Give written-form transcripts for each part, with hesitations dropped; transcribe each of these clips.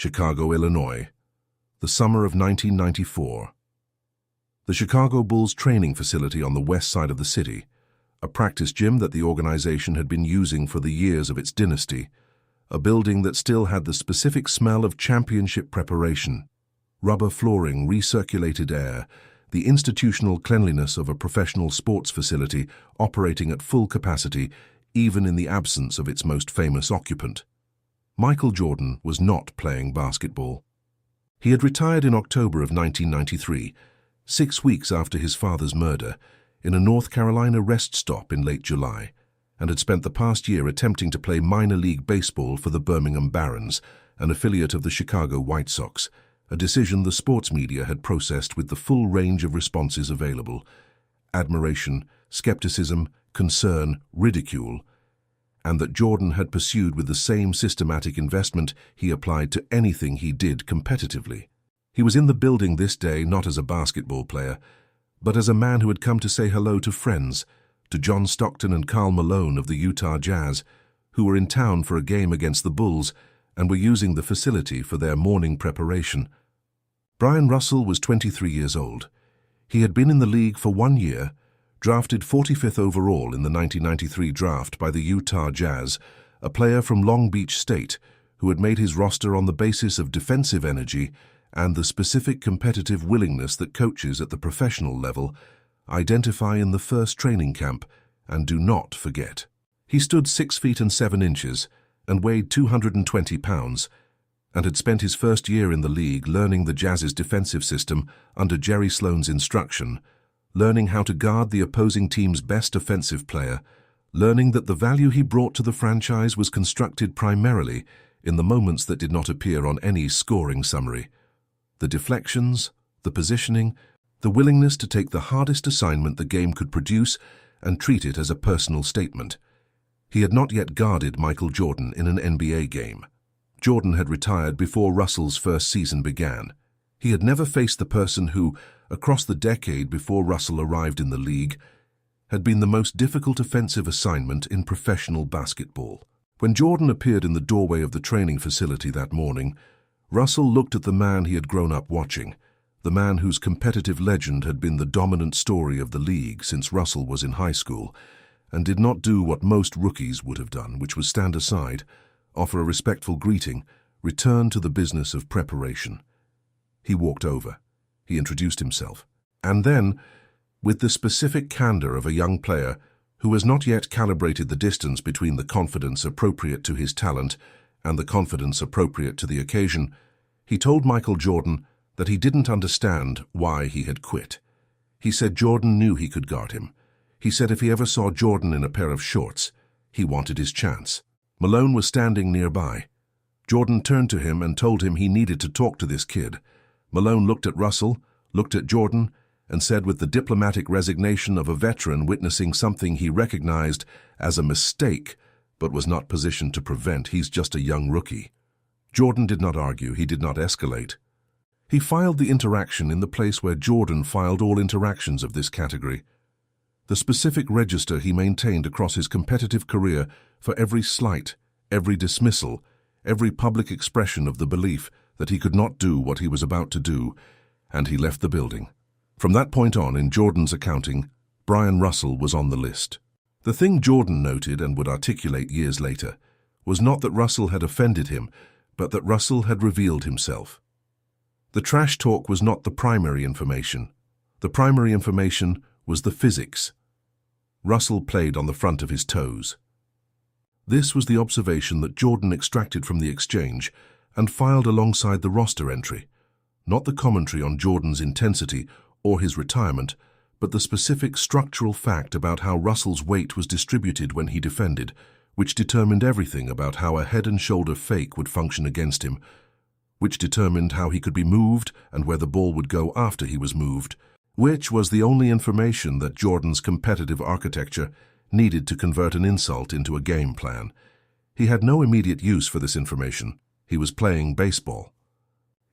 Chicago, Illinois, the summer of 1994. The Chicago Bulls training facility on the west side of the city, a practice gym that the organization had been using for the years of its dynasty, a building that still had the specific smell of championship preparation, rubber flooring, recirculated air, the institutional cleanliness of a professional sports facility operating at full capacity even in the absence of its most famous occupant. Michael Jordan was not playing basketball. He had retired in October of 1993, 6 weeks after his father's murder, in a North Carolina rest stop in late July, and had spent the past year attempting to play minor league baseball for the Birmingham Barons, an affiliate of the Chicago White Sox, a decision the sports media had processed with the full range of responses available: admiration, skepticism, concern, ridicule, and that Jordan had pursued with the same systematic investment he applied to anything he did competitively. He was in the building this day not as a basketball player, but as a man who had come to say hello to friends, to John Stockton and Karl Malone of the Utah Jazz, who were in town for a game against the Bulls and were using the facility for their morning preparation. Bryon Russell was 23 years old. He had been in the league for 1 year, drafted 45th overall in the 1993 draft by the Utah Jazz, a player from Long Beach State who had made his roster on the basis of defensive energy and the specific competitive willingness that coaches at the professional level identify in the first training camp and do not forget. He stood 6 feet and 7 inches and weighed 220 pounds, and had spent his first year in the league learning the Jazz's defensive system under Jerry Sloan's instruction, learning how to guard the opposing team's best offensive player, learning that the value he brought to the franchise was constructed primarily in the moments that did not appear on any scoring summary. The deflections, the positioning, the willingness to take the hardest assignment the game could produce and treat it as a personal statement. He had not yet guarded Michael Jordan in an NBA game. Jordan had retired before Russell's first season began. He had never faced the person who, across the decade before Russell arrived in the league, had been the most difficult offensive assignment in professional basketball. When Jordan appeared in the doorway of the training facility that morning, Russell looked at the man he had grown up watching, the man whose competitive legend had been the dominant story of the league since Russell was in high school, and did not do what most rookies would have done, which was stand aside, offer a respectful greeting, return to the business of preparation. He walked over. He introduced himself. And then, with the specific candor of a young player who has not yet calibrated the distance between the confidence appropriate to his talent and the confidence appropriate to the occasion, he told Michael Jordan that he didn't understand why he had quit. He said Jordan knew he could guard him. He said if he ever saw Jordan in a pair of shorts, he wanted his chance. Malone was standing nearby. Jordan turned to him and told him he needed to talk to this kid. Malone looked at Russell, looked at Jordan, and said with the diplomatic resignation of a veteran witnessing something he recognized as a mistake, but was not positioned to prevent, "He's just a young rookie." Jordan did not argue, he did not escalate. He filed the interaction in the place where Jordan filed all interactions of this category. The specific register he maintained across his competitive career for every slight, every dismissal, every public expression of the belief that he could not do what he was about to do, and he left the building. From that point on, in Jordan's accounting, Bryon Russell was on the list. The thing Jordan noted and would articulate years later was not that Russell had offended him, but that Russell had revealed himself. The trash talk was not the primary information. The primary information was the physics. Russell played on the front of his toes. This was the observation that Jordan extracted from the exchange and filed alongside the roster entry, not the commentary on Jordan's intensity or his retirement, but the specific structural fact about how Russell's weight was distributed when he defended, which determined everything about how a head-and-shoulder fake would function against him, which determined how he could be moved and where the ball would go after he was moved, which was the only information that Jordan's competitive architecture needed to convert an insult into a game plan. He had no immediate use for this information. He was playing baseball.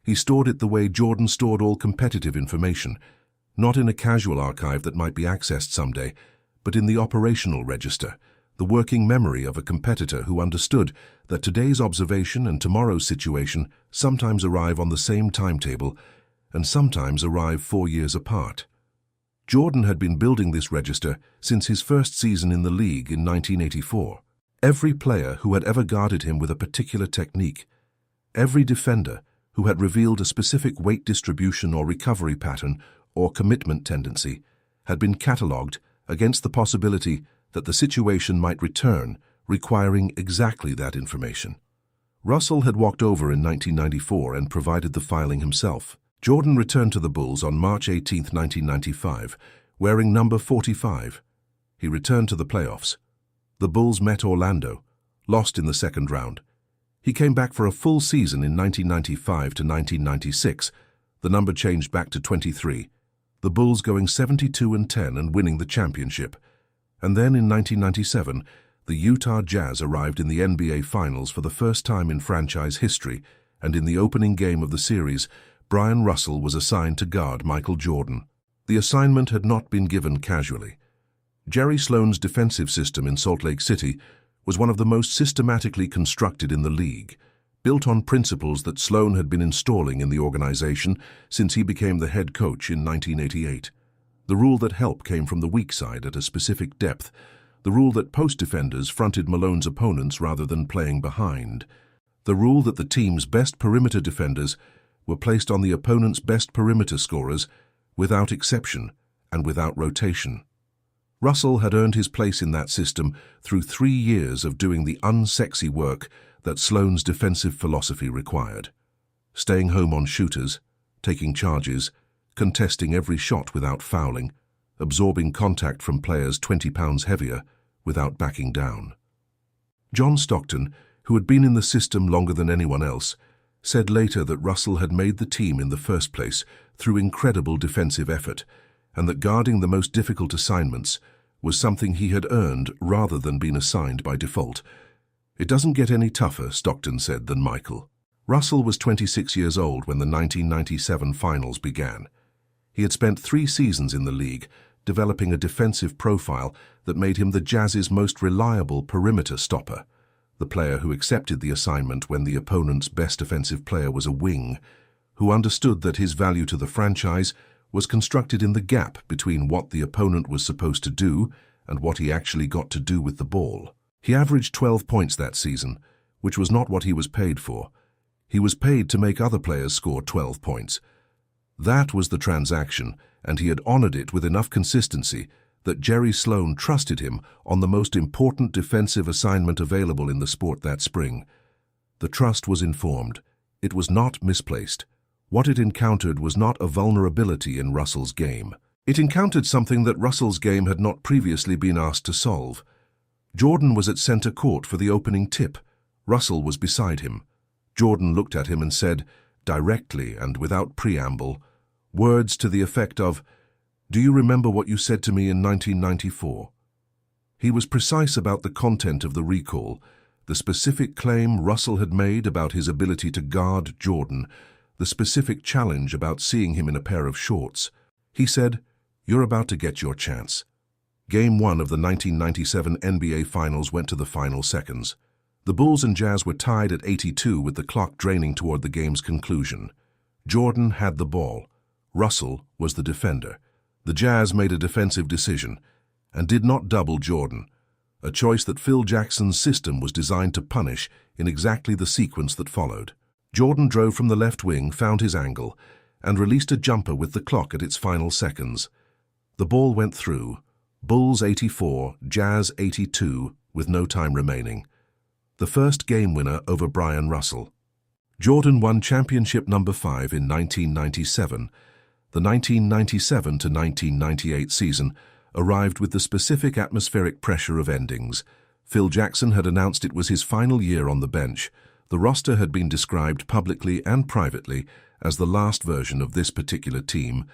He stored it the way Jordan stored all competitive information, not in a casual archive that might be accessed someday, but in the operational register, the working memory of a competitor who understood that today's observation and tomorrow's situation sometimes arrive on the same timetable and sometimes arrive 4 years apart. Jordan had been building this register since his first season in the league in 1984. Every player who had ever guarded him with a particular technique, every defender who had revealed a specific weight distribution or recovery pattern or commitment tendency, had been catalogued against the possibility that the situation might return, requiring exactly that information. Russell had walked over in 1994 and provided the filing himself. Jordan returned to the Bulls on March 18, 1995, wearing number 45. He returned to the playoffs. The Bulls met Orlando, lost in the second round. He came back for a full season in 1995 to 1996. The number changed back to 23. The Bulls going 72-10 and winning the championship. And then in 1997, the Utah Jazz arrived in the NBA Finals for the first time in franchise history, and in the opening game of the series, Bryon Russell was assigned to guard Michael Jordan. The assignment had not been given casually. Jerry Sloan's defensive system in Salt Lake City was one of the most systematically constructed in the league, built on principles that Sloan had been installing in the organization since he became the head coach in 1988. The rule that help came from the weak side at a specific depth, the rule that post defenders fronted Malone's opponents rather than playing behind, the rule that the team's best perimeter defenders were placed on the opponent's best perimeter scorers without exception and without rotation. Russell had earned his place in that system through 3 years of doing the unsexy work that Sloan's defensive philosophy required. Staying home on shooters, taking charges, contesting every shot without fouling, absorbing contact from players 20 pounds heavier without backing down. John Stockton, who had been in the system longer than anyone else, said later that Russell had made the team in the first place through incredible defensive effort, and that guarding the most difficult assignments was something he had earned rather than been assigned by default. "It doesn't get any tougher," Stockton said, "than Michael." Russell was 26 years old when the 1997 finals began. He had spent 3 seasons in the league, developing a defensive profile that made him the Jazz's most reliable perimeter stopper, the player who accepted the assignment when the opponent's best offensive player was a wing, who understood that his value to the franchise was constructed in the gap between what the opponent was supposed to do and what he actually got to do with the ball. He averaged 12 points that season, which was not what he was paid for. He was paid to make other players score 12 points. That was the transaction, and he had honored it with enough consistency that Jerry Sloan trusted him on the most important defensive assignment available in the sport that spring. The trust was informed. It was not misplaced. What it encountered was not a vulnerability in Russell's game. It encountered something that Russell's game had not previously been asked to solve. Jordan was at center court for the opening tip. Russell was beside him. Jordan looked at him and said, directly and without preamble, words to the effect of, "Do you remember what you said to me in 1994? He was precise about the content of the recall, the specific claim Russell had made about his ability to guard Jordan, the specific challenge about seeing him in a pair of shorts. He said, "You're about to get your chance." Game 1 of the 1997 NBA Finals went to the final seconds. The Bulls and Jazz were tied at 82 with the clock draining toward the game's conclusion. Jordan had the ball. Russell was the defender. The Jazz made a defensive decision and did not double Jordan, a choice that Phil Jackson's system was designed to punish in exactly the sequence that followed. Jordan drove from the left wing, found his angle, and released a jumper with the clock at its final seconds. The ball went through. Bulls 84, Jazz 82, with no time remaining. The first game winner over Bryon Russell. Jordan won championship number 5 in 1997. The 1997 to 1998 season arrived with the specific atmospheric pressure of endings. Phil Jackson had announced it was his final year on the bench. The roster had been described publicly and privately as the last version of this particular team.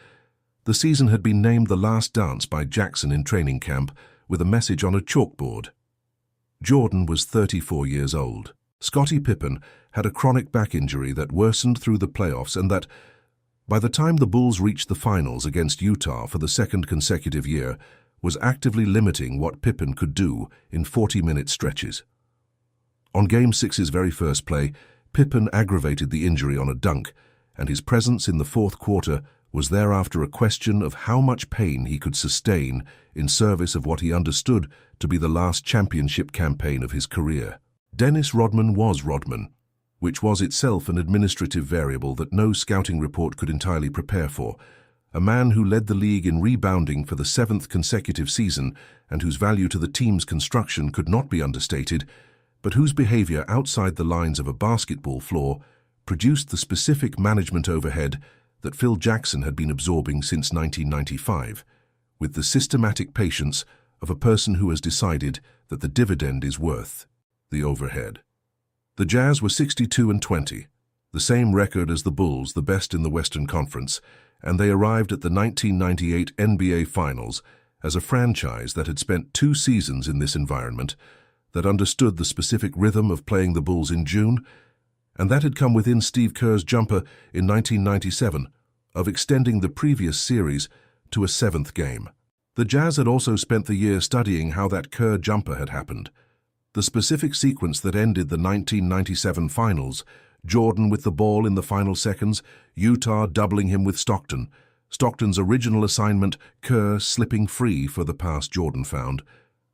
The season had been named The Last Dance by Jackson in training camp with a message on a chalkboard. Jordan was 34 years old. Scottie Pippen had a chronic back injury that worsened through the playoffs, and that, by the time the Bulls reached the finals against Utah for the second consecutive year, was actively limiting what Pippen could do in 40-minute stretches. On Game 6's very first play, Pippen aggravated the injury on a dunk, and his presence in the fourth quarter was thereafter a question of how much pain he could sustain in service of what he understood to be the last championship campaign of his career. Dennis Rodman was Rodman, which was itself an administrative variable that no scouting report could entirely prepare for. A man who led the league in rebounding for the 7th consecutive season and whose value to the team's construction could not be understated, but whose behavior outside the lines of a basketball floor produced the specific management overhead that Phil Jackson had been absorbing since 1995, with the systematic patience of a person who has decided that the dividend is worth the overhead. The Jazz were 62-20, the same record as the Bulls, the best in the Western Conference, and they arrived at the 1998 NBA Finals as a franchise that had spent 2 seasons in this environment, that understood the specific rhythm of playing the Bulls in June, and that had come within Steve Kerr's jumper in 1997 of extending the previous series to a 7th game. The Jazz had also spent the year studying how that Kerr jumper had happened. The specific sequence that ended the 1997 Finals, Jordan with the ball in the final seconds, Utah doubling him with Stockton, Stockton's original assignment, Kerr slipping free for the pass Jordan found,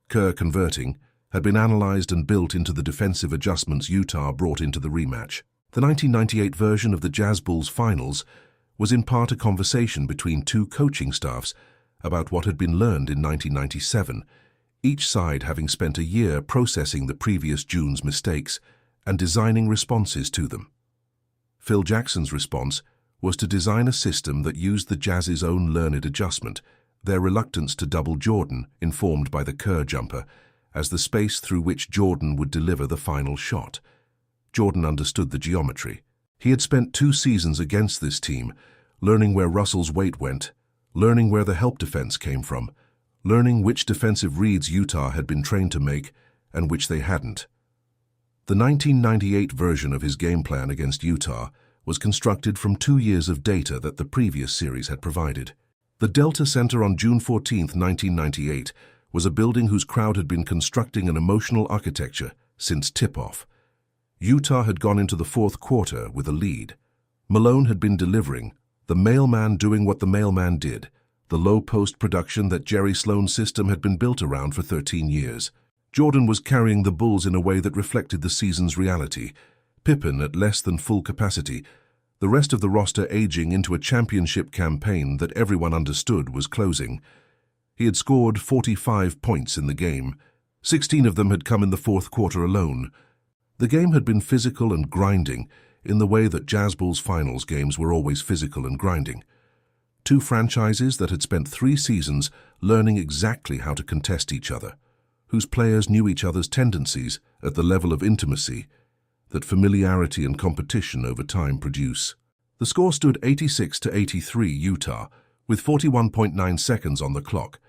Kerr converting, had been analyzed and built into the defensive adjustments Utah brought into the rematch. The 1998 version of the Jazz Bulls Finals was in part a conversation between 2 coaching staffs about what had been learned in 1997, each side having spent a year processing the previous June's mistakes and designing responses to them. Phil Jackson's response was to design a system that used the Jazz's own learned adjustment, their reluctance to double Jordan, informed by the Kerr jumper, as the space through which Jordan would deliver the final shot. Jordan understood the geometry. He had spent 2 seasons against this team, learning where Russell's weight went, learning where the help defense came from, learning which defensive reads Utah had been trained to make and which they hadn't. The 1998 version of his game plan against Utah was constructed from 2 years of data that the previous series had provided. The Delta Center on June 14, 1998, was a building whose crowd had been constructing an emotional architecture since tip-off. Utah had gone into the fourth quarter with a lead. Malone had been delivering, the mailman doing what the mailman did, the low-post production that Jerry Sloan's system had been built around for 13 years. Jordan was carrying the Bulls in a way that reflected the season's reality. Pippen at less than full capacity, the rest of the roster aging into a championship campaign that everyone understood was closing. He had scored 45 points in the game. 16 of them had come in the fourth quarter alone. The game had been physical and grinding in the way that Jazz Bulls Finals games were always physical and grinding. 2 franchises that had spent 3 seasons learning exactly how to contest each other, whose players knew each other's tendencies at the level of intimacy that familiarity and competition over time produce. The score stood 86-83 Utah, with 41.9 seconds on the clock,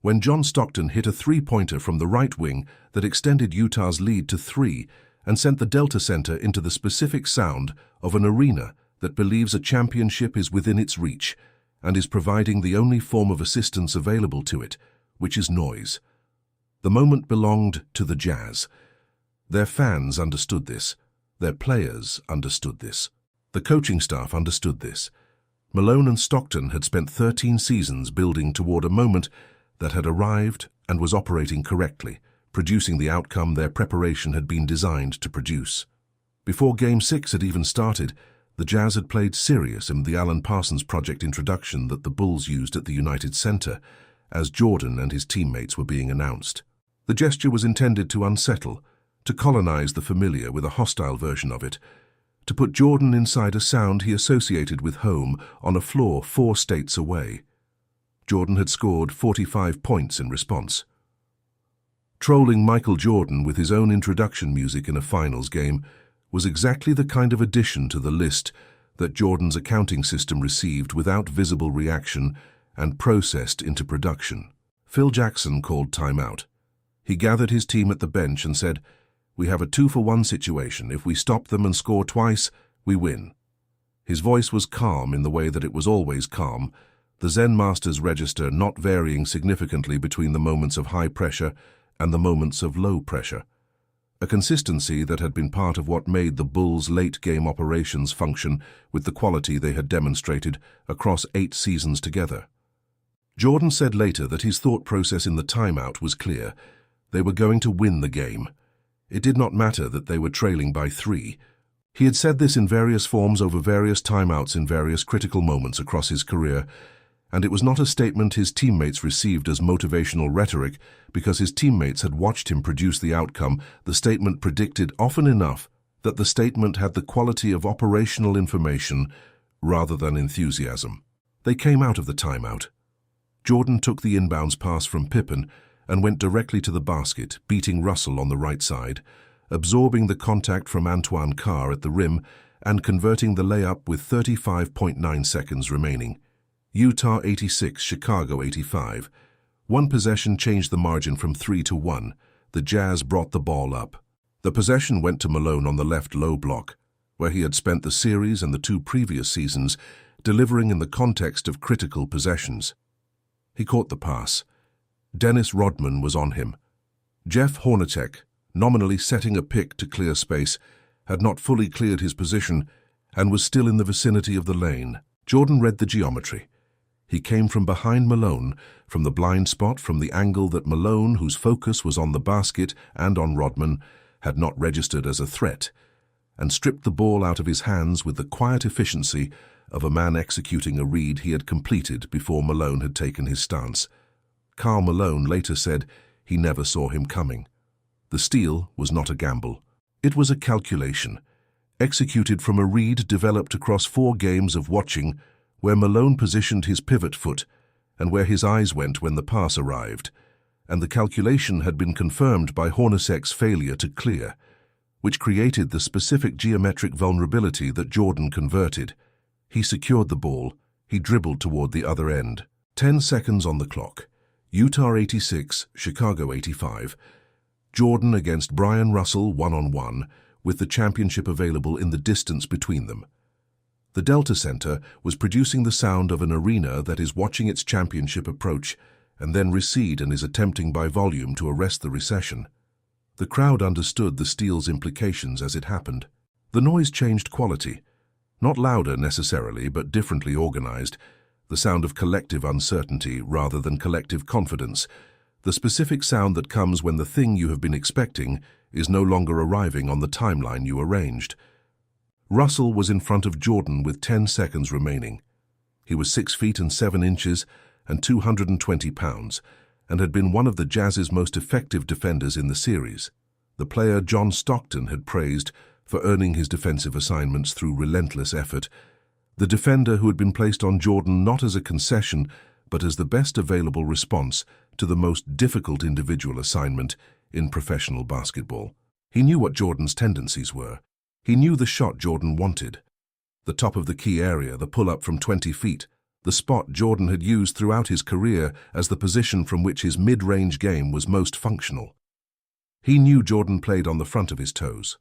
when John Stockton hit a 3-pointer from the right wing that extended Utah's lead to 3 and sent the Delta Center into the specific sound of an arena that believes a championship is within its reach and is providing the only form of assistance available to it, which is noise. The moment belonged to the Jazz. Their fans understood this. Their players understood this. The coaching staff understood this. Malone and Stockton had spent 13 seasons building toward a moment that had arrived and was operating correctly, producing the outcome their preparation had been designed to produce. Before Game 6 had even started, the Jazz had played serious in the Alan Parsons Project introduction that the Bulls used at the United Center as Jordan and his teammates were being announced. The gesture was intended to unsettle, to colonize the familiar with a hostile version of it, to put Jordan inside a sound he associated with home on a floor 4 states away. Jordan had scored 45 points in response. Trolling Michael Jordan with his own introduction music in a finals game was exactly the kind of addition to the list that Jordan's accounting system received without visible reaction and processed into production. Phil Jackson called timeout. He gathered his team at the bench and said, "We have a 2-for-1 situation. If we stop them and score twice, we win." His voice was calm in the way that it was always calm, the Zen master's register not varying significantly between the moments of high pressure and the moments of low pressure, a consistency that had been part of what made the Bulls' late-game operations function with the quality they had demonstrated across 8 seasons together. Jordan said later that his thought process in the timeout was clear. They were going to win the game. It did not matter that they were trailing by 3. He had said this in various forms over various timeouts in various critical moments across his career, and it was not a statement his teammates received as motivational rhetoric because his teammates had watched him produce the outcome. The statement predicted often enough that the statement had the quality of operational information rather than enthusiasm. They came out of the timeout. Jordan took the inbounds pass from Pippen and went directly to the basket, beating Russell on the right side, absorbing the contact from Antoine Carr at the rim and converting the layup with 35.9 seconds remaining. Utah 86, Chicago 85. One possession changed the margin from 3-1. The Jazz brought the ball up. The possession went to Malone on the left low block, where he had spent the series and the 2 previous seasons delivering in the context of critical possessions. He caught the pass. Dennis Rodman was on him. Jeff Hornacek, nominally setting a pick to clear space, had not fully cleared his position and was still in the vicinity of the lane. Jordan read the geometry. He came from behind Malone, from the blind spot, from the angle that Malone, whose focus was on the basket and on Rodman, had not registered as a threat, and stripped the ball out of his hands with the quiet efficiency of a man executing a read he had completed before Malone had taken his stance. Karl Malone later said he never saw him coming. The steal was not a gamble. It was a calculation, executed from a read developed across 4 games of watching, where Malone positioned his pivot foot and where his eyes went when the pass arrived, and the calculation had been confirmed by Hornacek's failure to clear, which created the specific geometric vulnerability that Jordan converted. He secured the ball. He dribbled toward the other end. 10 seconds on the clock. Utah 86, Chicago 85. Jordan against Brian Russell 1-on-1, with the championship available in the distance between them. The Delta Center was producing the sound of an arena that is watching its championship approach and then recede and is attempting by volume to arrest the recession. The crowd understood the steal's implications as it happened. The noise changed quality, not louder necessarily, but differently organized, the sound of collective uncertainty rather than collective confidence, the specific sound that comes when the thing you have been expecting is no longer arriving on the timeline you arranged. Russell was in front of Jordan with 10 seconds remaining. He was 6 feet and 7 inches and 220 pounds and had been one of the Jazz's most effective defenders in the series. The player John Stockton had praised for earning his defensive assignments through relentless effort, the defender who had been placed on Jordan not as a concession but as the best available response to the most difficult individual assignment in professional basketball. He knew what Jordan's tendencies were. He knew the shot Jordan wanted. The top of the key area, the pull-up from 20 feet, the spot Jordan had used throughout his career as the position from which his mid-range game was most functional. He knew Jordan played on the front of his toes.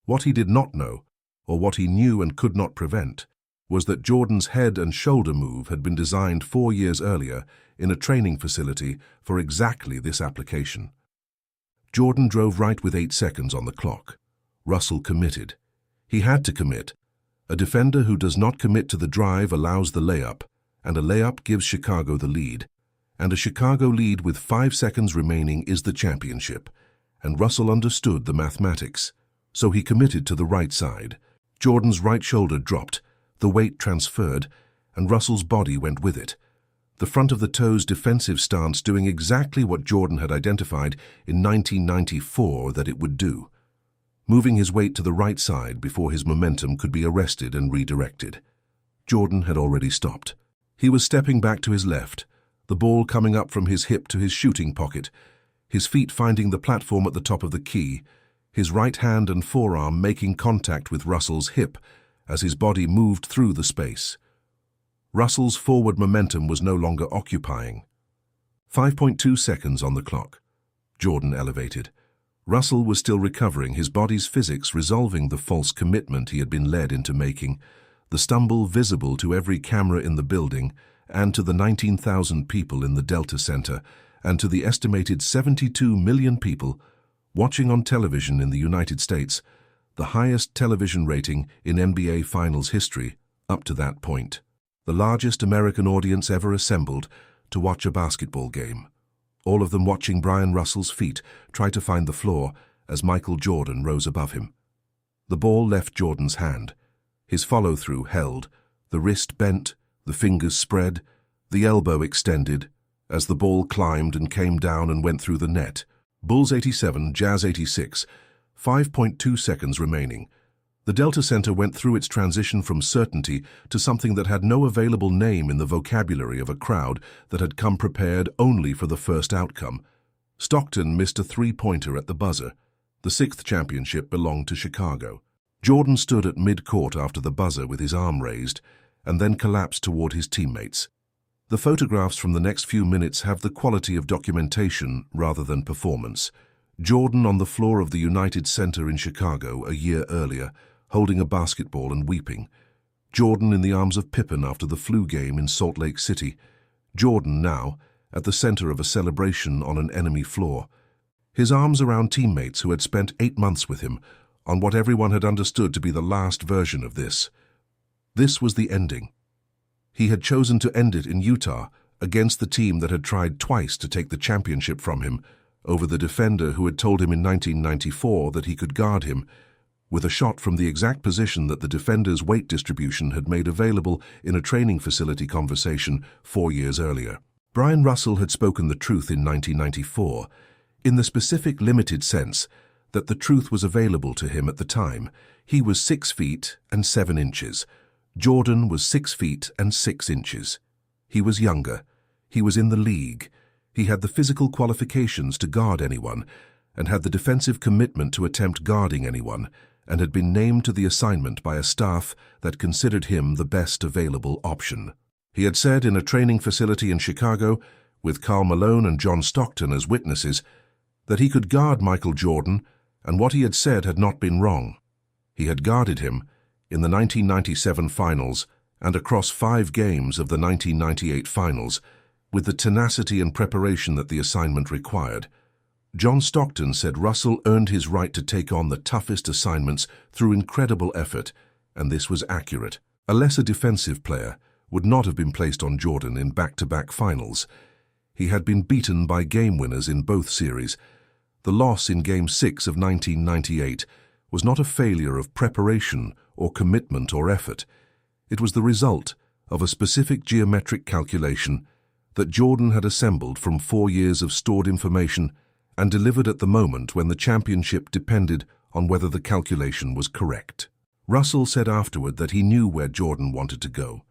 What he did not know, or what he knew and could not prevent, was that Jordan's head and shoulder move had been designed 4 years earlier in a training facility for exactly this application. Jordan drove right with 8 seconds on the clock. Russell committed. He had to commit. A defender who does not commit to the drive allows the layup, and a layup gives Chicago the lead. And a Chicago lead with 5 seconds remaining is the championship. And Russell understood the mathematics. So he committed to the right side. Jordan's right shoulder dropped, the weight transferred, and Russell's body went with it. The front of the toes defensive stance doing exactly what Jordan had identified in 1994 that it would do, moving his weight to the right side before his momentum could be arrested and redirected. Jordan had already stopped. He was stepping back to his left, the ball coming up from his hip to his shooting pocket, his feet finding the platform at the top of the key, his right hand and forearm making contact with Russell's hip as his body moved through the space. Russell's forward momentum was no longer occupying. 5.2 seconds on the clock. Jordan elevated. Russell was still recovering, his body's physics resolving the false commitment he had been led into making, the stumble visible to every camera in the building and to the 19,000 people in the Delta Center, and to the estimated 72 million people watching on television in the United States, the highest television rating in NBA Finals history up to that point. The largest American audience ever assembled to watch a basketball game. All of them watching Bryon Russell's feet try to find the floor as Michael Jordan rose above him. The ball left Jordan's hand. His follow-through held, the wrist bent, the fingers spread, the elbow extended, as the ball climbed and came down and went through the net. Bulls 87, Jazz 86, 5.2 seconds remaining. The Delta Center went through its transition from certainty to something that had no available name in the vocabulary of a crowd that had come prepared only for the first outcome. Stockton missed a three-pointer at the buzzer. The sixth championship belonged to Chicago. Jordan stood at mid-court after the buzzer with his arm raised, and then collapsed toward his teammates. The photographs from the next few minutes have the quality of documentation rather than performance. Jordan on the floor of the United Center in Chicago a year earlier, holding a basketball and weeping. Jordan in the arms of Pippen after the flu game in Salt Lake City. Jordan now at the center of a celebration on an enemy floor. His arms around teammates who had spent 8 months with him on what everyone had understood to be the last version of this. This was the ending. He had chosen to end it in Utah against the team that had tried twice to take the championship from him, over the defender who had told him in 1994 that he could guard him, with a shot from the exact position that the defender's weight distribution had made available in a training facility conversation 4 years earlier. Bryon Russell had spoken the truth in 1994, in the specific limited sense that the truth was available to him at the time. He was 6 feet and 7 inches. Jordan was 6 feet and 6 inches. He was younger. He was in the league. He had the physical qualifications to guard anyone, and had the defensive commitment to attempt guarding anyone, and had been named to the assignment by a staff that considered him the best available option. He had said in a training facility in Chicago, with Karl Malone and John Stockton as witnesses, that he could guard Michael Jordan, and what he had said had not been wrong. He had guarded him in the 1997 Finals and across 5 games of the 1998 Finals, with the tenacity and preparation that the assignment required. John Stockton said Russell earned his right to take on the toughest assignments through incredible effort, and this was accurate. A lesser defensive player would not have been placed on Jordan in back-to-back finals. He had been beaten by game winners in both series. The loss in Game 6 of 1998 was not a failure of preparation or commitment or effort. It was the result of a specific geometric calculation that Jordan had assembled from 4 years of stored information and delivered at the moment when the championship depended on whether the calculation was correct. Russell said afterward that he knew where Jordan wanted to go.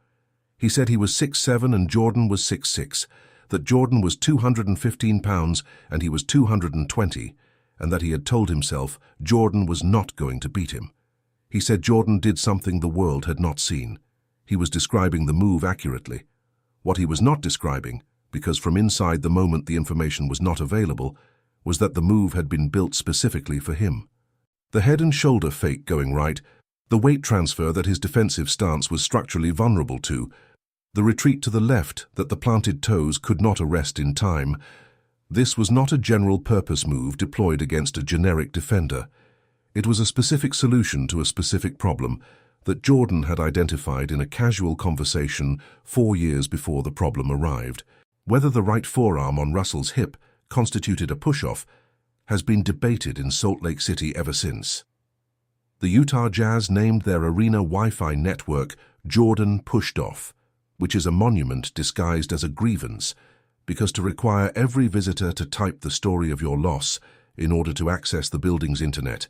He said he was 6'7" and Jordan was 6'6", that Jordan was 215 pounds and he was 220, and that he had told himself Jordan was not going to beat him. He said Jordan did something the world had not seen. He was describing the move accurately. What he was not describing, because from inside the moment the information was not available, was that the move had been built specifically for him. The head and shoulder fake going right, the weight transfer that his defensive stance was structurally vulnerable to, the retreat to the left that the planted toes could not arrest in time. This was not a general-purpose move deployed against a generic defender. It was a specific solution to a specific problem that Jordan had identified in a casual conversation 4 years before the problem arrived. Whether the right forearm on Russell's hip constituted a push-off has been debated in Salt Lake City ever since. The Utah Jazz named their arena Wi-Fi network Jordan Pushed Off, which is a monument disguised as a grievance, because to require every visitor to type the story of your loss in order to access the building's internet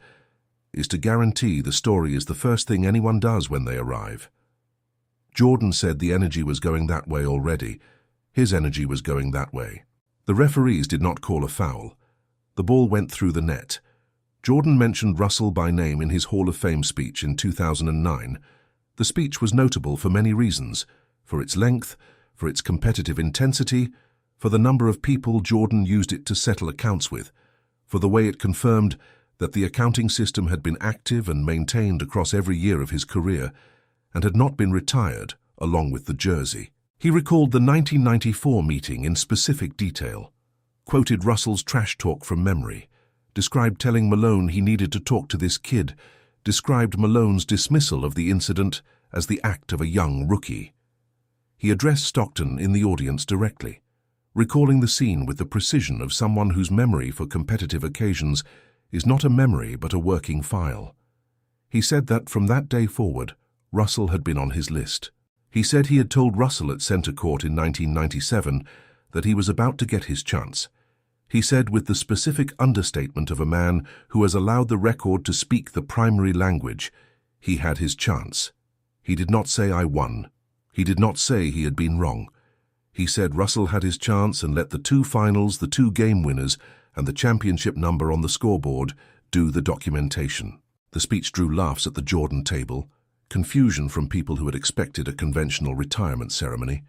is to guarantee the story is the first thing anyone does when they arrive. Jordan said the energy was going that way already. His energy was going that way. The referees did not call a foul. The ball went through the net. Jordan mentioned Russell by name in his Hall of Fame speech in 2009. The speech was notable for many reasons, for its length, for its competitive intensity, for the number of people Jordan used it to settle accounts with, for the way it confirmed that the accounting system had been active and maintained across every year of his career and had not been retired along with the jersey. He recalled the 1994 meeting in specific detail, quoted Russell's trash talk from memory, described telling Malone he needed to talk to this kid, described Malone's dismissal of the incident as the act of a young rookie. He addressed Stockton in the audience directly, recalling the scene with the precision of someone whose memory for competitive occasions is not a memory but a working file. He said that from that day forward, Russell had been on his list. He said he had told Russell at Center Court in 1997 that he was about to get his chance. He said with the specific understatement of a man who has allowed the record to speak the primary language, he had his chance. He did not say I won. He did not say he had been wrong. He said Russell had his chance and let the two finals, the two game winners, and the championship number on the scoreboard do the documentation. The speech drew laughs at the Jordan table, confusion from people who had expected a conventional retirement ceremony,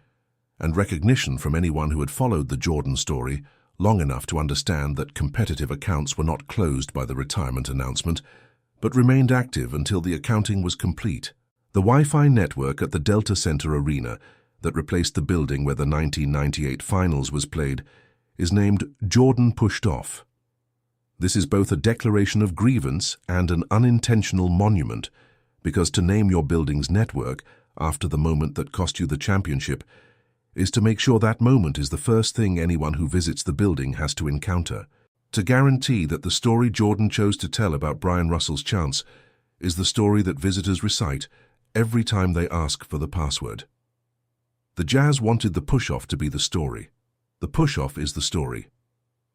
and recognition from anyone who had followed the Jordan story long enough to understand that competitive accounts were not closed by the retirement announcement, but remained active until the accounting was complete. The Wi-Fi network at the Delta Center Arena that replaced the building where the 1998 finals was played is named Jordan Pushed Off. This is both a declaration of grievance and an unintentional monument, because to name your building's network after the moment that cost you the championship is to make sure that moment is the first thing anyone who visits the building has to encounter, to guarantee that the story Jordan chose to tell about Bryon Russell's chance is the story that visitors recite every time they ask for the password. The Jazz wanted the push-off to be the story. The push-off is the story.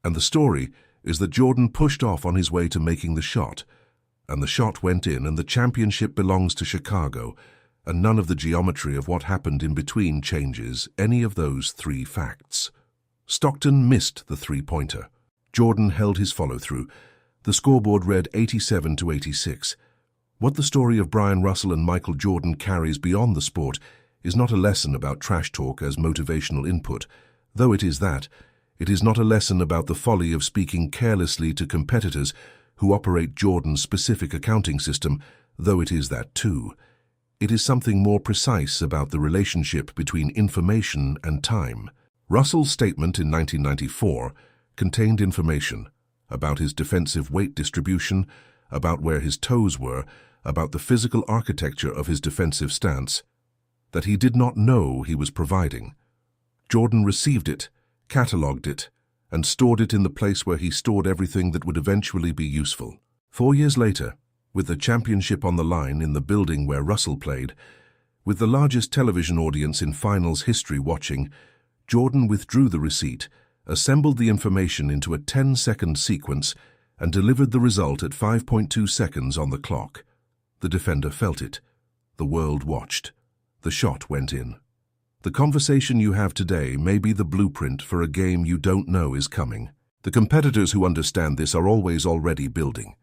And the story is that Jordan pushed off on his way to making the shot, and the shot went in, and the championship belongs to Chicago, and none of the geometry of what happened in between changes any of those three facts. Stockton missed the three-pointer. Jordan held his follow-through. The scoreboard read 87-86. What the story of Bryon Russell and Michael Jordan carries beyond the sport is not a lesson about trash talk as motivational input. Though it is that, it is not a lesson about the folly of speaking carelessly to competitors who operate Jordan's specific accounting system, though it is that too. It is something more precise about the relationship between information and time. Russell's statement in 1994 contained information about his defensive weight distribution, about where his toes were, about the physical architecture of his defensive stance, that he did not know he was providing. Jordan received it, catalogued it, and stored it in the place where he stored everything that would eventually be useful. 4 years later, with the championship on the line in the building where Russell played, with the largest television audience in finals history watching, Jordan withdrew the receipt, assembled the information into a 10-second sequence, and delivered the result at 5.2 seconds on the clock. The defender felt it. The world watched. The shot went in. The conversation you have today may be the blueprint for a game you don't know is coming. The competitors who understand this are always already building.